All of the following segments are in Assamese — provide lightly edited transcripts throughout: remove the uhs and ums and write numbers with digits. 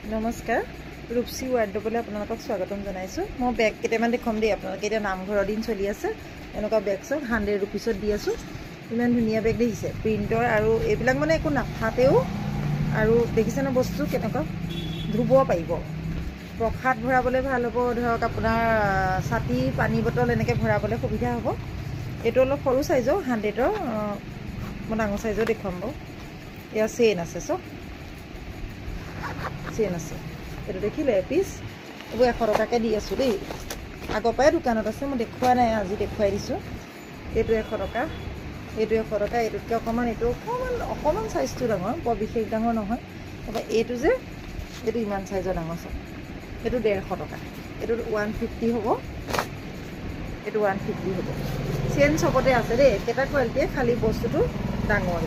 নমস্কাৰ ৰূপসী ৱাৰ্ডৰোবলৈ আপোনালোকক স্বাগতম জনাইছোঁ মই বেগ কেইটামান দেখুৱাম দেই আপোনালোকে এতিয়া নামঘৰৰ দিন চলি আছে এনেকুৱা বেগ চব 100 रुपीसত দি আছোঁ ইমান ধুনীয়া বেগ দেখিছে প্ৰিণ্টৰ আৰু এইবিলাক মানে একো নাফাটেও আৰু দেখিছে ন বস্তু কেনেকুৱা ধুব পাৰিব প্ৰসাদ ভৰাবলৈ ভাল হ'ব ধৰক আপোনাৰ ছাতি পানী বটল এনেকৈ ভৰাবলৈ সুবিধা হ'ব এইটো অলপ সৰু সাইজৰ 100ৰ মই ডাঙৰ সাইজৰ দেখুৱাম বাৰু এয়া চেইন আছে চব চেইন আছে এটা দেখিলে পিস এইবোৰ 100 টকাকে দি আছোঁ দেই আগৰ পৰাই দোকানত আছে মই দেখুৱা নাই আজি দেখুৱাই দিছোঁ এইটো 100 টকা এইটো 100 টকা এইটোতকৈ অকণমান সাইজটো ডাঙৰ বৰ বিশেষ ডাঙৰ নহয় তাৰপৰা এইটো যে এইটো ইমান সাইজৰ ডাঙৰ চব এইটো 150 টকা এইটো 150 হ'ব এইটো 150 হ'ব চেইন চবতে আছে দেই একেটা কোৱালিটিয়ে খালি বস্তুটো ডাঙৰ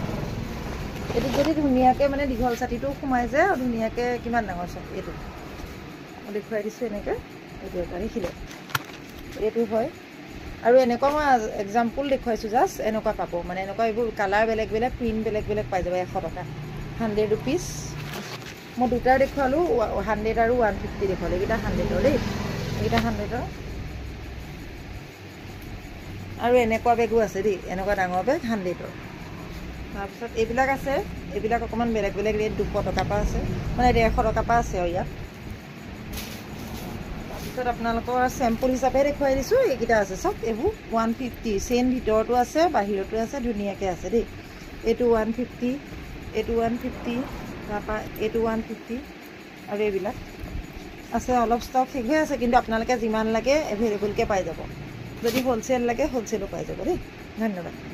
এইটো যদি ধুনীয়াকৈ মানে দীঘল ছাতিটো সোমাই যায় আৰু ধুনীয়াকৈ কিমান ডাঙৰ চব এইটো মই দেখুৱাই দিছোঁ এনেকৈ এইটো এটা দেখিলে এইটো হয় আৰু এনেকুৱা মই এক্সাম্পল দেখুৱাইছোঁ জাষ্ট এনেকুৱা পাব মানে এনেকুৱা এইবোৰ কালাৰ বেলেগ বেলেগ প্ৰিণ্ট বেলেগ বেলেগ পাই যাব 100 টকা 100 रुपीस মই দুটা দেখুৱালোঁ 100 আৰু 150 দেখুৱালোঁ এইকেইটা 100ৰ দেই এইকেইটা 100ৰ আৰু এনেকুৱা বেগো আছে দেই এনেকুৱা ডাঙৰ বেগ 100ৰ তাৰপিছত এইবিলাক আছে এইবিলাক অকণমান বেলেগ বেলেগ ৰেট 200 টকাৰ পৰা আছে মানে 150 টকাৰ পৰা আছে আৰু ইয়াত তাৰপিছত আপোনালোকৰ চেম্পল হিচাপে দেখুৱাই দিছোঁ এইকেইটা আছে চব এইবোৰ 150 চেইন ভিতৰতো আছে বাহিৰতো আছে ধুনীয়াকৈ আছে দেই এইটো 150 এইটো 150 তাৰপৰা এইটো 150 আৰু এইবিলাক আছে অলপ ষ্টক শেষ হৈ আছে কিন্তু আপোনালোকে যিমান লাগে এভেইলেবলকৈ পাই যাব যদি হোলচেল লাগে হোলচেলো পাই যাব দেই ধন্যবাদ